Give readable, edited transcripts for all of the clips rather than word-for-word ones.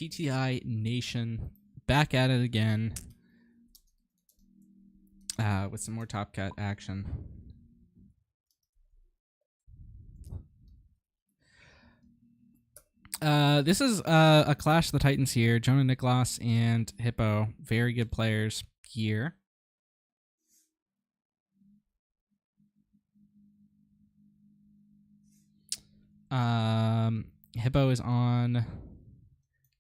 TTI Nation back at it again with some more Top Cut action. This is a Clash of the Titans here. Jonah, Niklas, and Hipo, very good players here. Hipo is on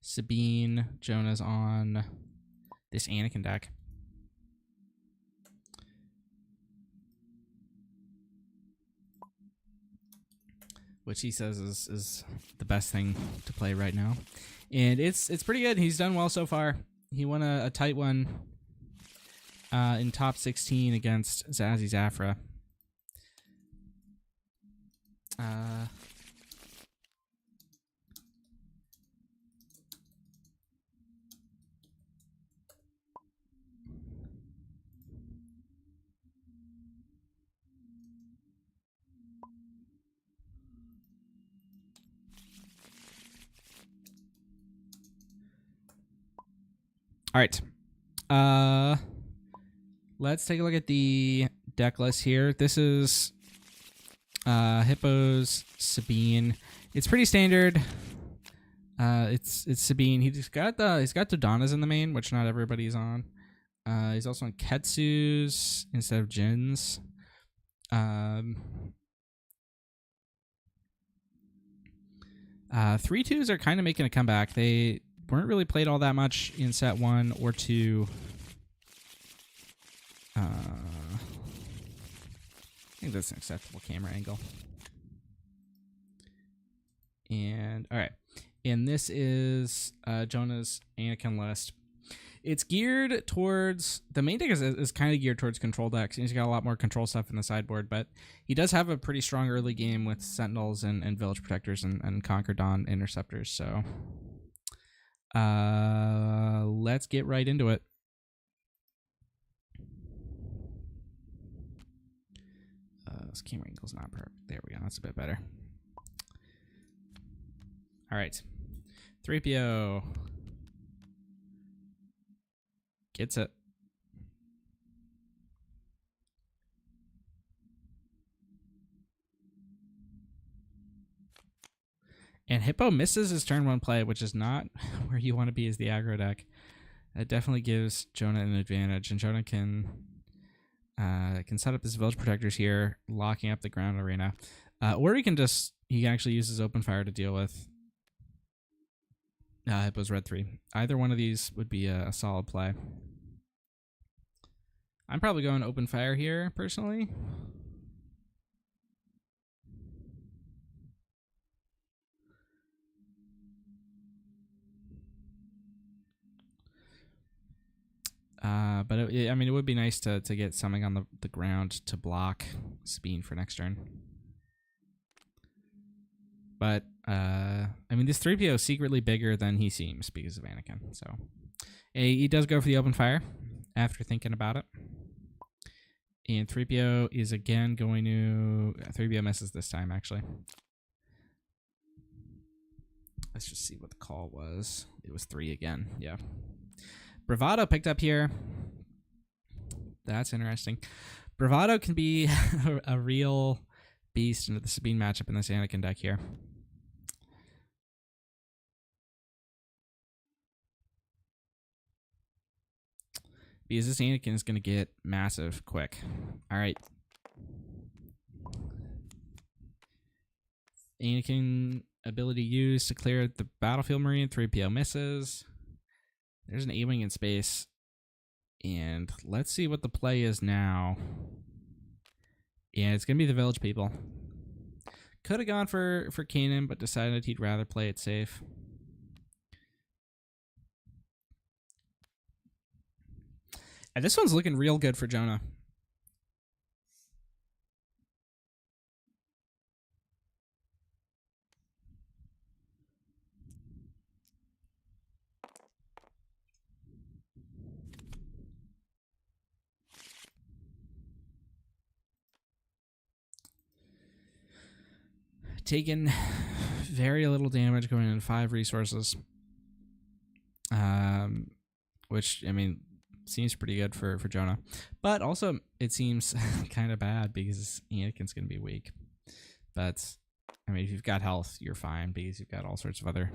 Sabine. Jonah's on this Anakin deck. Which he says is the best thing to play right now. And it's pretty good. He's done well so far. He won a tight one in top 16 against Zazie Zafra. All right. Let's take a look at the deck list here. This is Hipo's Sabine. It's pretty standard. It's Sabine. He's got the Donnas in the main, which not everybody's on. He's also on Ketsus instead of Jins. 3-2s are kind of making a comeback. They weren't really played all that much in set 1 or 2. I think that's an acceptable camera angle. And all right, and this is Jonah's Anakin list. It's geared towards the main deck is kind of geared towards control decks. He's got a lot more control stuff in the sideboard, but he does have a pretty strong early game with Sentinels and Village Protectors and Conquer Dawn Interceptors. So. Let's get right into it. This camera angle's not perfect. There we go. That's a bit better. All right. 3PO gets it. And Hipo misses his turn 1 play, which is not where you want to be as the aggro deck. That definitely gives Jonah an advantage, and Jonah can set up his Village Protectors here, locking up the ground arena. Or he can actually use his Open Fire to deal with Hipo's Red 3. Either one of these would be a solid play. I'm probably going Open Fire here, personally. But I mean, it would be nice to get something on the ground to block Sabine for next turn. But I mean, this 3PO is secretly bigger than he seems because of Anakin. So he does go for the Open Fire after thinking about it. And 3PO is again going to 3PO misses this time actually. Let's just see what the call was. It was 3 again. Yeah. Bravado picked up here. That's interesting. Bravado can be a real beast into the Sabine matchup in this Anakin deck here. Because this Anakin is going to get massive quick. All right. Anakin ability used to clear the battlefield marine. 3PO misses. There's an A-Wing in space. And let's see what the play is now. Yeah, it's going to be the Village people. Could have gone for Kanan, but decided he'd rather play it safe. And this one's looking real good for Jonah. Taken very little damage, going in 5 resources. which I mean seems pretty good for Jonah, but also it seems kind of bad because Anakin's going to be weak. But I mean, if you've got health, you're fine because you've got all sorts of other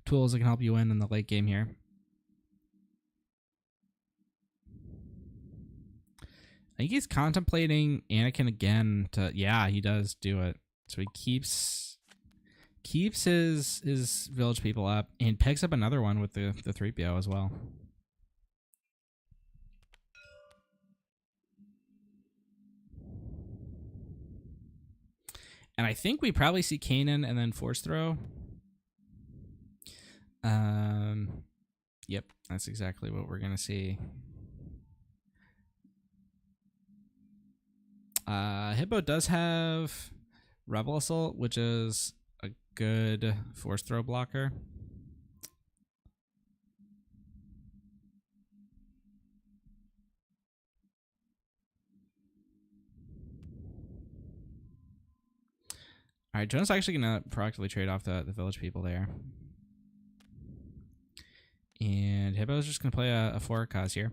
tools that can help you win in the late game here. I think he's contemplating Anakin again to, yeah, he does do it. So he keeps his village people up and picks up another one with the 3PO as well. And I think we probably see Kanan and then Force Throw. Yep, that's exactly what we're gonna see. Hipo does have Rebel Assault, which is a good Force Throw blocker. All right, Jonah's actually going to proactively trade off the village people there. And Hipo's just going to play a Forecast here.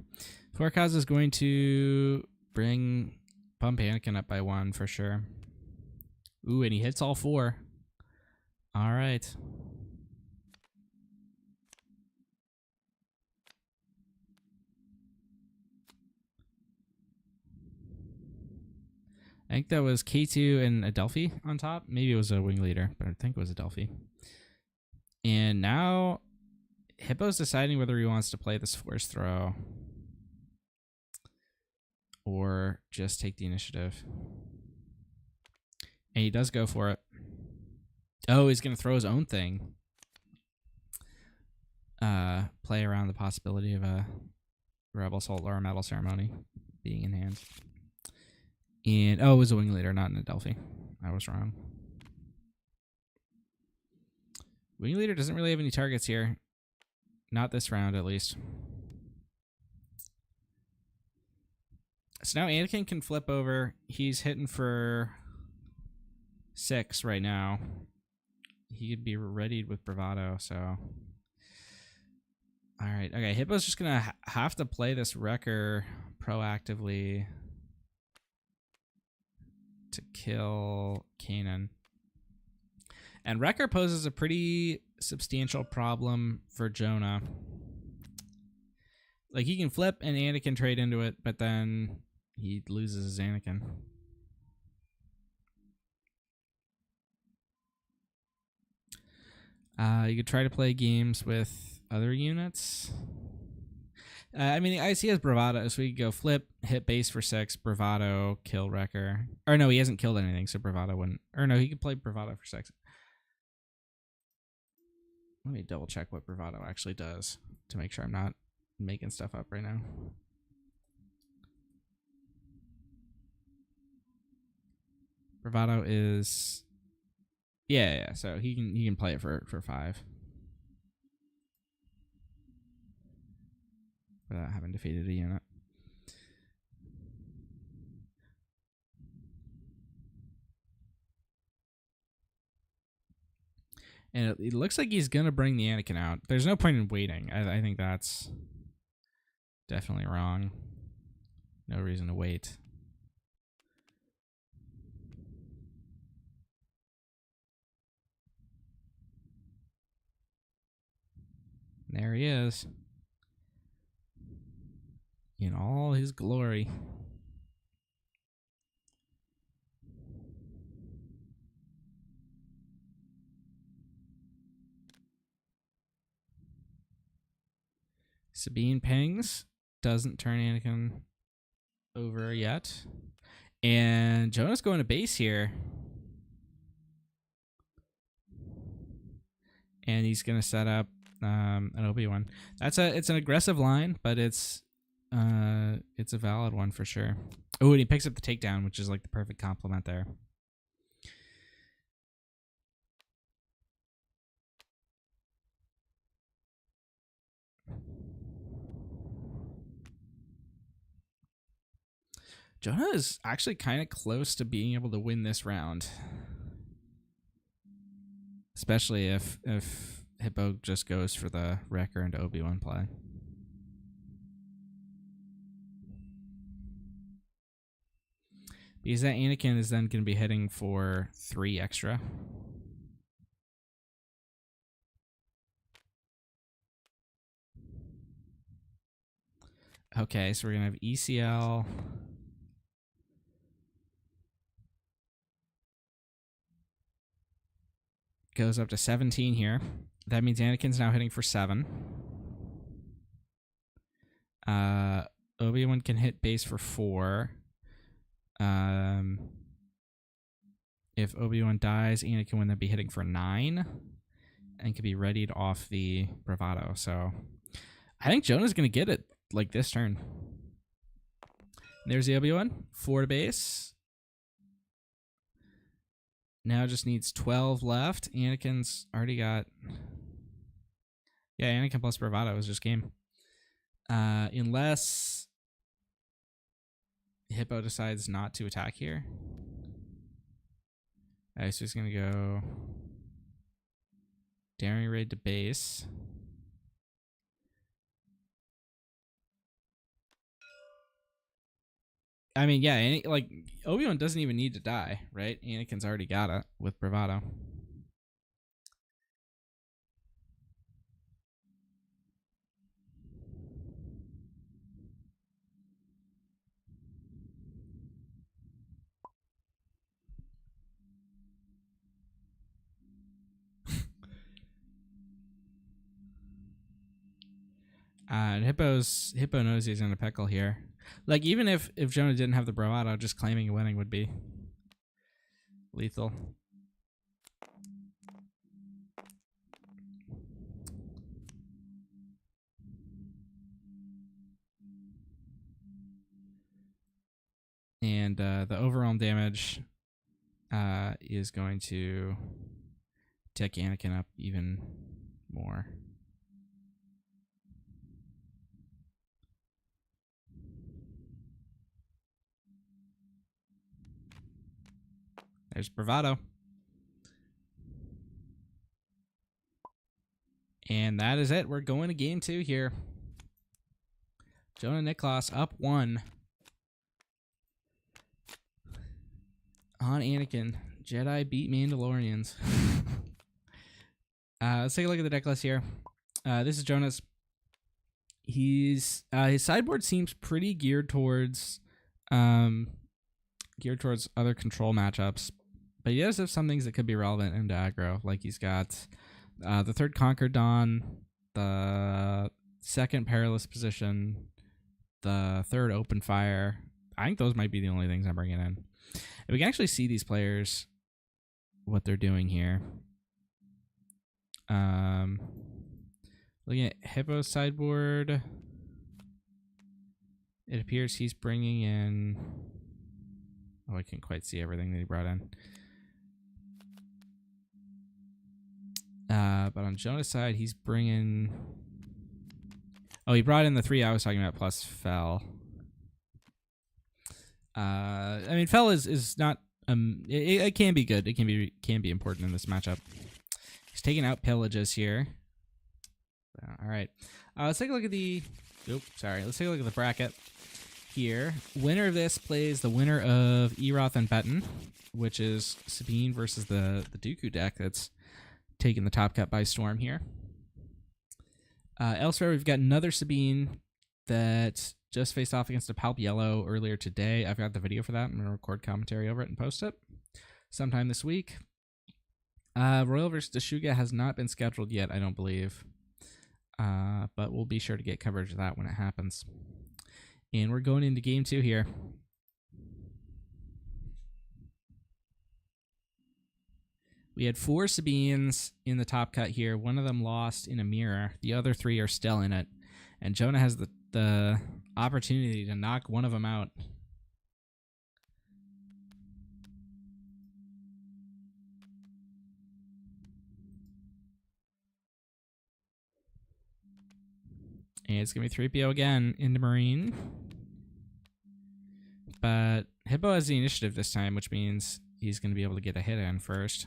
Forecast is going to bump Anakin up by 1 for sure. Ooh, and he hits all 4. All right. I think that was K2 and Adelphi on top. Maybe it was a wing leader, but I think it was Adelphi. And now Hipo's deciding whether he wants to play this Force Throw or just take the initiative. And he does go for it. Oh, he's going to throw his own thing. Play around the possibility of a Rebel Assault or a Metal Ceremony being in hand. And, oh, it was a wing leader, not an Adelphi. I was wrong. Wing leader doesn't really have any targets here. Not this round, at least. So now Anakin can flip over. He's hitting for 6 right now. He could be readied with Bravado, so... All right. Okay, Hipo's just going to have to play this Wrecker proactively to kill Kanan. And Wrecker poses a pretty substantial problem for Jonah. Like, he can flip and Anakin trade into it, but then he loses his Anakin. You could try to play games with other units. I mean, the IC has Bravado, so we could go flip, hit base for 6, Bravado, kill Wrecker. Or no, he hasn't killed anything, so Bravado wouldn't. Or no, he could play Bravado for 6. Let me double check what Bravado actually does to make sure I'm not making stuff up right now. Bravado is... Yeah, so he can play it for 5. Without having defeated a unit. And it looks like he's going to bring the Anakin out. There's no point in waiting. I think that's definitely wrong. No reason to wait. There he is. In all his glory. Sabine pings. Doesn't turn Anakin over yet. And Jonah's going to base here. And he's going to set up an Obi-Wan. It's an aggressive line, but it's a valid one for sure. Oh, and he picks up the takedown, which is like the perfect complement there. Jonah is actually kind of close to being able to win this round. Especially if Hippo just goes for the Wrecker into Obi-Wan play. Because that Anakin is then going to be hitting for 3 extra. Okay, so we're going to have ECL. Goes up to 17 here. That means Anakin's now hitting for 7. Obi-Wan can hit base for 4. If Obi-Wan dies, Anakin would then be hitting for 9 and could be readied off the Bravado. So I think Jonah's going to get it like this turn. There's the Obi-Wan. 4 to base. Now just needs 12 left. Anakin's already got... Yeah, Anakin plus Bravado is just game. Unless Hippo decides not to attack here. Alright, so he's going to go daring raid to base. I mean, yeah, like Obi-Wan doesn't even need to die, right? Anakin's already got it with Bravado. And Hippo knows he's in a pickle here. Like, even if Jonah didn't have the bravado, just claiming and winning would be lethal. And the overall damage is going to take Anakin up even more. There's Bravado. And that is it. We're going to game 2 here. Jonah Niklas up 1 on Anakin. Jedi beat Mandalorians. Let's take a look at the deck list here. This is Jonah's. His sideboard seems pretty geared towards other control matchups. But he does have some things that could be relevant into aggro. Like he's got the 3rd Conquered Dawn, the 2nd Perilous Position, the 3rd Open Fire. I think those might be the only things I'm bringing in. And we can actually see these players, what they're doing here. Looking at Hippo's sideboard, it appears he's bringing in... Oh, I can't quite see everything that he brought in. But on Jonah's side, he's bringing... Oh, he brought in the 3 I was talking about plus Fel. I mean, Fel is not... it can be good. It can be important in this matchup. He's taking out Pillages here. All right. Let's take a look at the... Let's take a look at the bracket here. Winner of this plays the winner of Eroth and Betten, which is Sabine versus the Dooku deck that's taking the top cut by storm here. Elsewhere, we've got another Sabine that just faced off against a Palp Yellow earlier today. I've got the video for that. I'm going to record commentary over it and post it sometime this week. Royal versus Deshuga has not been scheduled yet, I don't believe. But we'll be sure to get coverage of that when it happens. And we're going into game 2 here. We had 4 Sabines in the top cut here. One of them lost in a mirror. The other 3 are still in it. And Jonah has the opportunity to knock one of them out. And it's going to be 3PO again into Marine. But Hippo has the initiative this time, which means he's going to be able to get a hit in first.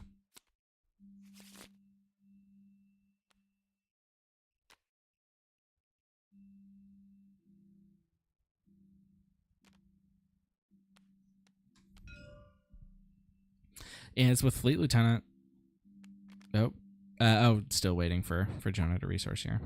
And it's with Fleet Lieutenant. Oh, still waiting for Jonah to resource here.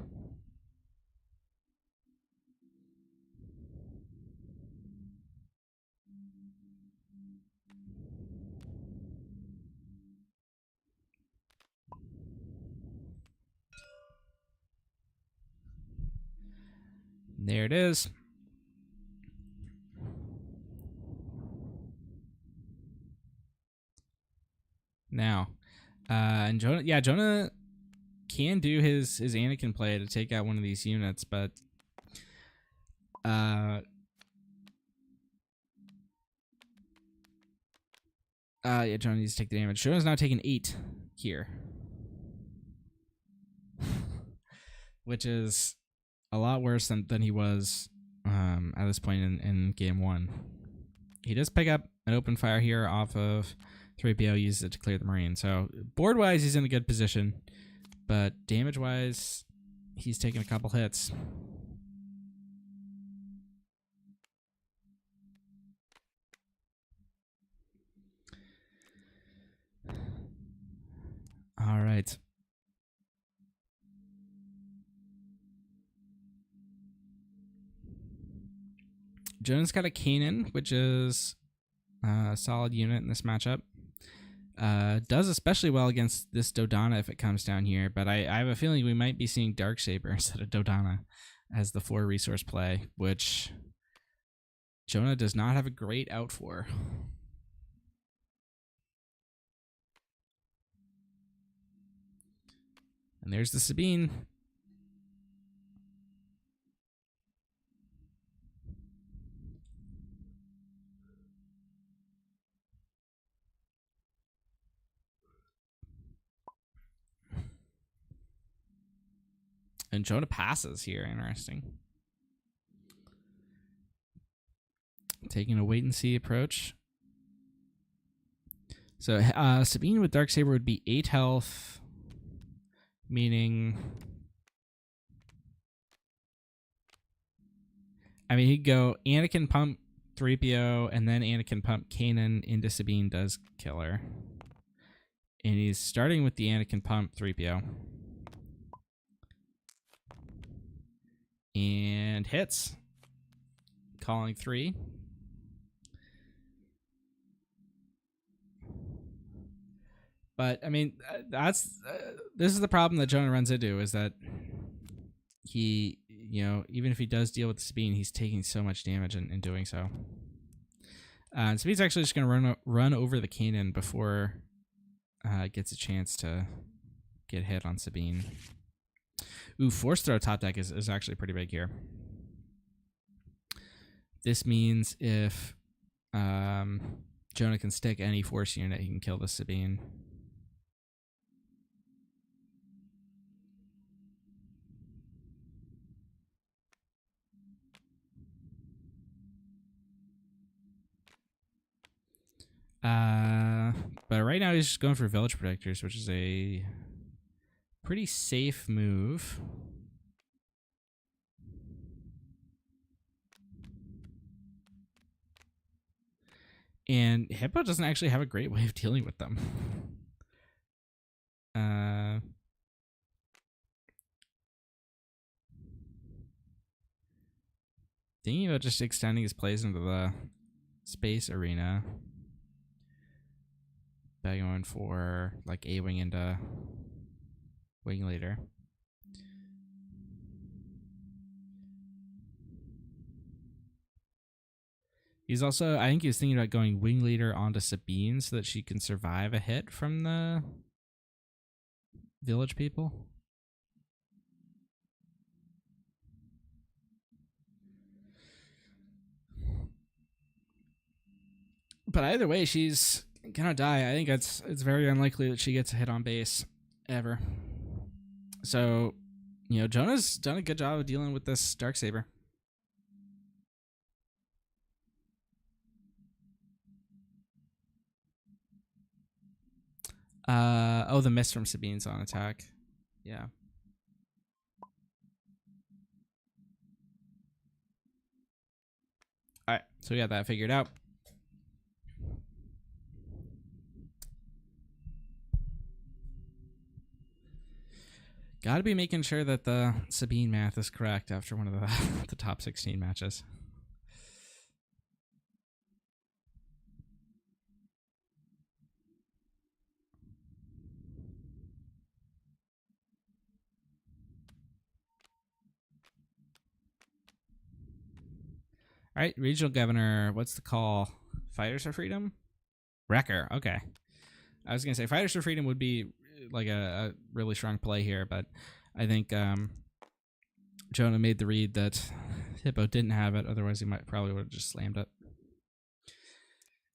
There it is. Now, and Jonah can do his Anakin play to take out one of these units, but Jonah needs to take the damage. Jonah's now taking 8 here, which is a lot worse than he was at this point in game 1. He does pick up an open fire here off of 3PO, uses it to clear the Marine. So board-wise, he's in a good position, but damage-wise, he's taking a couple hits. All right. Jonah's got a Kanan, which is a solid unit in this matchup. Does especially well against this Dodonna if it comes down here, but I have a feeling we might be seeing Darksaber instead of Dodonna as the 4 resource play, which Jonah does not have a great out for. And there's the Sabine. And Jonah passes here. Interesting. Taking a wait-and-see approach. So Sabine with Darksaber would be 8 health, meaning... I mean, he'd go Anakin pump 3PO, and then Anakin pump Kanan into Sabine does kill her. And he's starting with the Anakin pump 3PO. And hits. Calling 3. But, I mean, this is the problem that Jonah runs into, is that he, even if he does deal with the Sabine, he's taking so much damage in doing so. And Sabine's actually just going to run over the Kanan before it gets a chance to get hit on Sabine. Ooh, Force Throw top deck is actually pretty big here. This means if Jonah can stick any Force unit, he can kill the Sabine. But right now he's just going for Village Protectors, which is a pretty safe move. And Hipo doesn't actually have a great way of dealing with them. Thinking about just extending his plays into the space arena. By going for like A-Wing into Wing Leader. He's also, I think he was thinking about going Wing Leader onto Sabine so that she can survive a hit from the village people. But either way, she's gonna die. I think it's very unlikely that she gets a hit on base ever. So, Jonah's done a good job of dealing with this Darksaber. The miss from Sabine's on attack. Yeah. All right, so we got that figured out. Got to be making sure that the Sabine math is correct after one of the top 16 matches. All right, regional governor. What's the call? Fighters for Freedom? Wrecker. Okay. I was going to say Fighters for Freedom would be like a really strong play here, but I think Jonah made the read that Hippo didn't have it. Otherwise, he probably would have just slammed it.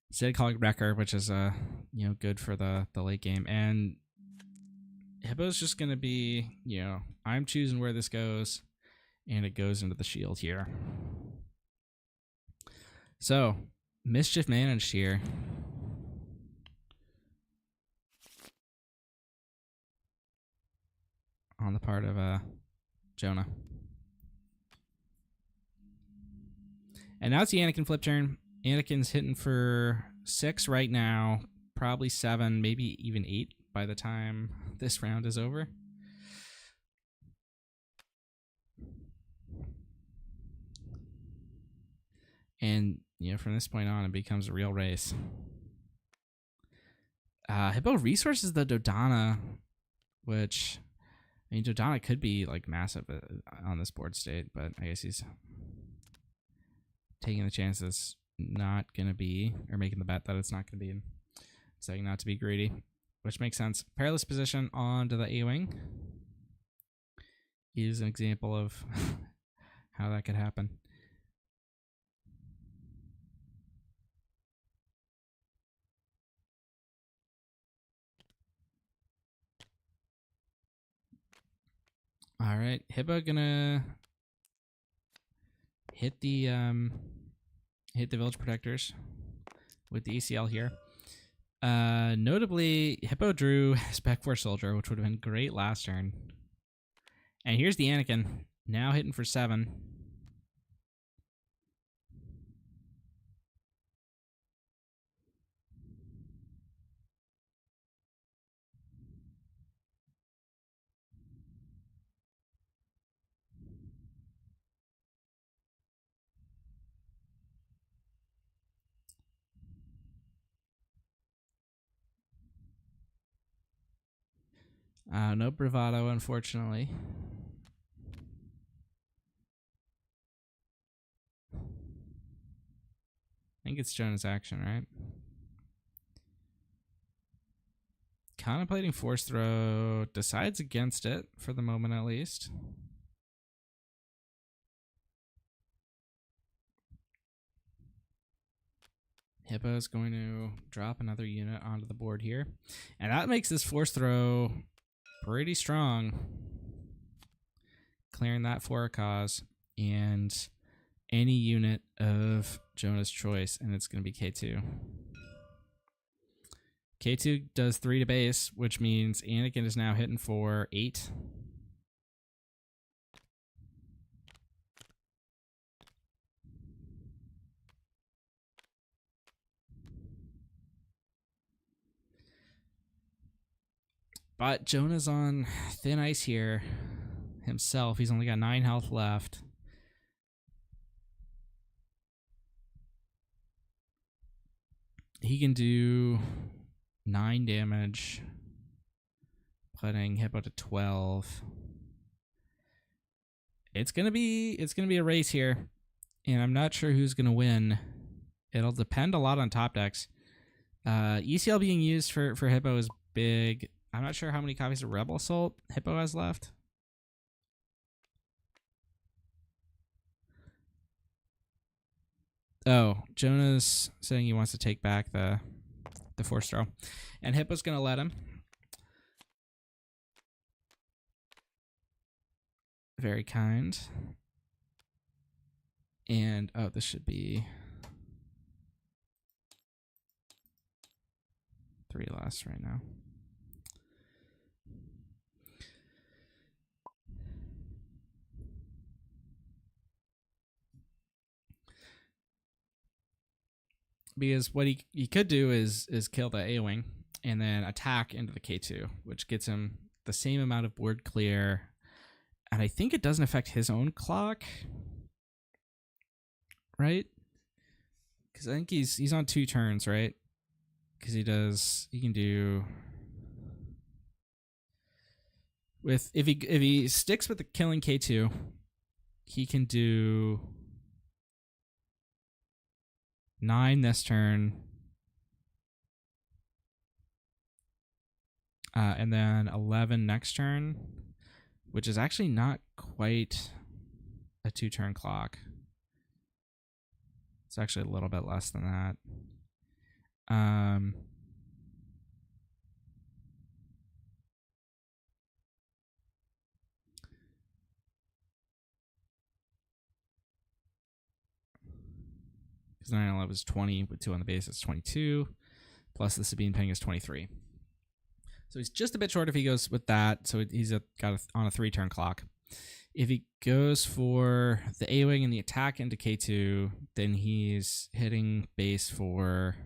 Instead, calling Wrecker, which is good for the late game. And Hippo's just going to be, I'm choosing where this goes, and it goes into the shield here. So, mischief managed here. On the part of Jonah. And now it's the Anakin flip turn. Anakin's hitting for 6 right now, probably 7, maybe even 8 by the time this round is over. And, from this point on, it becomes a real race. Hippo resources the Dodonna, which, Dodonna could be, like, massive on this board state, but I guess he's taking the chance that it's not going to be, or making the bet that it's not going to be, and saying not to be greedy, which makes sense. Perilous position onto the A-wing is an example of how that could happen. All right, Hippo gonna hit the village protectors with the ECL here. Notably, Hippo drew Spec Force Soldier, which would have been great last turn. And here's the Anakin, now hitting for 7. No bravado, unfortunately. I think it's Jonah's action, right? Contemplating force throw, decides against it for the moment at least. Hippo is going to drop another unit onto the board here. And that makes this force throw pretty strong. Clearing that for a cause. And any unit of Jonah's choice, and it's going to be K2. K2 does 3 to base, which means Anakin is now hitting for 8. But Jonah's on thin ice here himself. He's only got 9 health left. He can do 9 damage, putting Hippo to 12. It's gonna be a race here, and I'm not sure who's gonna win. It'll depend a lot on top decks. ECL being used for Hippo is big. I'm not sure how many copies of Rebel Assault Hippo has left. Oh, Jonah's saying he wants to take back the force throw. And Hippo's going to let him. Very kind. And, oh, this should be 3 less right now. Because what he could do is kill the A-Wing and then attack into the K2, which gets him the same amount of board clear. And I think it doesn't affect his own clock. Right? Because I think he's on 2 turns, right? Because he can do with if he sticks with the killing K2, he can do 9 this turn. And then 11 next turn, which is actually not quite a 2-turn clock. It's actually a little bit less than that. Because 9 and 11 is 20, with 2 on the base, it's 22. Plus the Sabine ping is 23. So he's just a bit short if he goes with that. So he's on a 3-turn clock. If he goes for the A-Wing and the attack into K2, then he's hitting base for...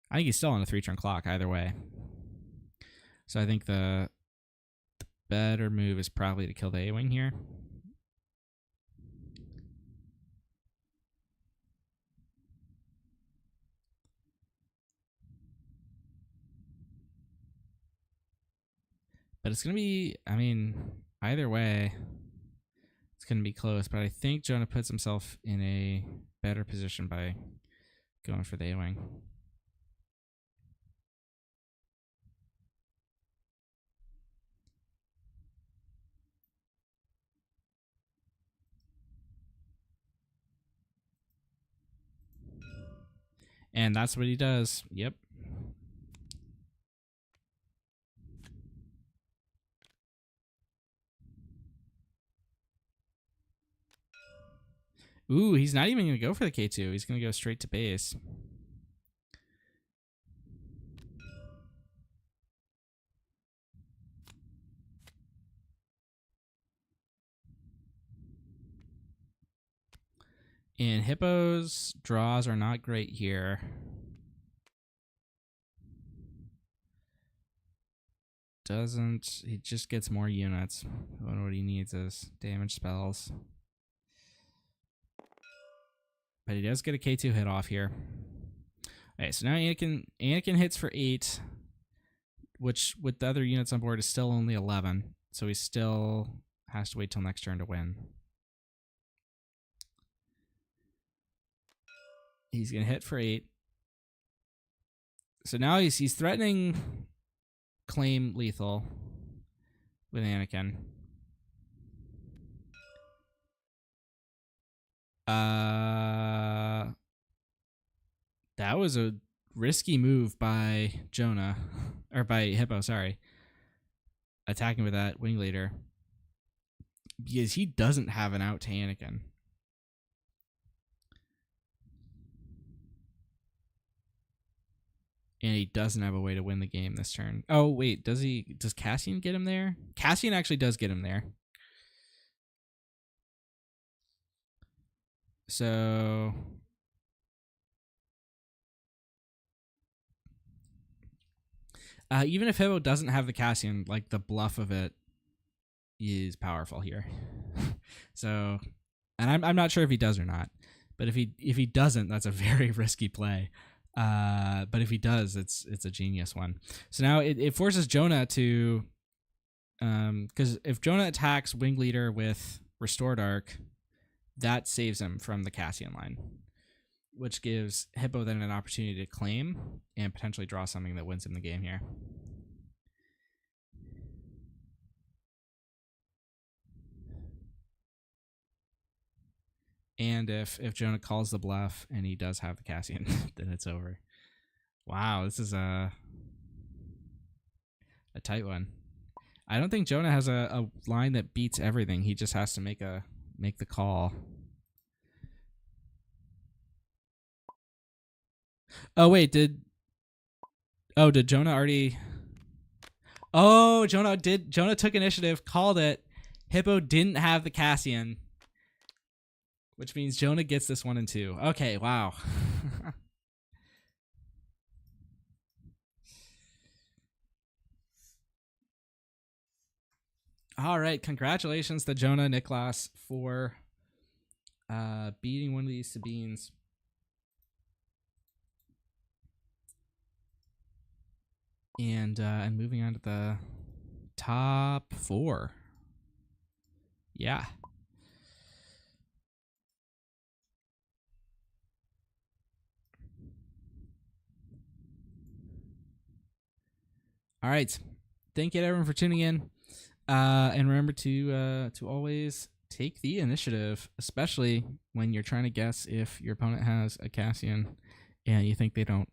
I think he's still on a 3-turn clock either way. So I think the better move is probably to kill the A-Wing here. But it's going to be, I mean, either way, it's going to be close. But I think Jonah puts himself in a better position by going for the A-Wing. And that's what he does. Yep. Ooh, he's not even going to go for the K2. He's going to go straight to base. And Hippo's draws are not great here. He just gets more units. What he needs is damage spells. But he does get a K2 hit off here. Okay, so now Anakin hits for 8, which with the other units on board is still only 11. So he still has to wait till next turn to win. He's going to hit for 8. So now he's threatening claim lethal with Anakin. That was a risky move by Jonah, or by Hippo, sorry. Attacking with that wing leader. Because he doesn't have an out to Anakin. And he doesn't have a way to win the game this turn. Oh, wait, does Cassian get him there? Cassian actually does get him there. So... even if Hippo doesn't have the Cassian, like, the bluff of it is powerful here. So, and I'm not sure if he does or not. But if he doesn't, that's a very risky play. But if he does, it's a genius one. So now it forces Jonah to, because if Jonah attacks Wing Leader with Restored Arc, that saves him from the Cassian line, which gives Hippo then an opportunity to claim and potentially draw something that wins him the game here. And if Jonah calls the bluff and he does have the Cassian, then it's over. Wow, this is a tight one. I don't think Jonah has a line that beats everything. He just has to make the call. Oh wait, did Jonah already? Oh, Jonah took initiative, called it. Hippo didn't have the Cassian, which means Jonah gets this 1 and 2. Okay, wow. All right, congratulations to Jonah and Niklas for beating one of these Sabines. And moving on to the top 4. Yeah. All right. Thank you to everyone for tuning in. And remember to always take the initiative, especially when you're trying to guess if your opponent has a Cassian and you think they don't.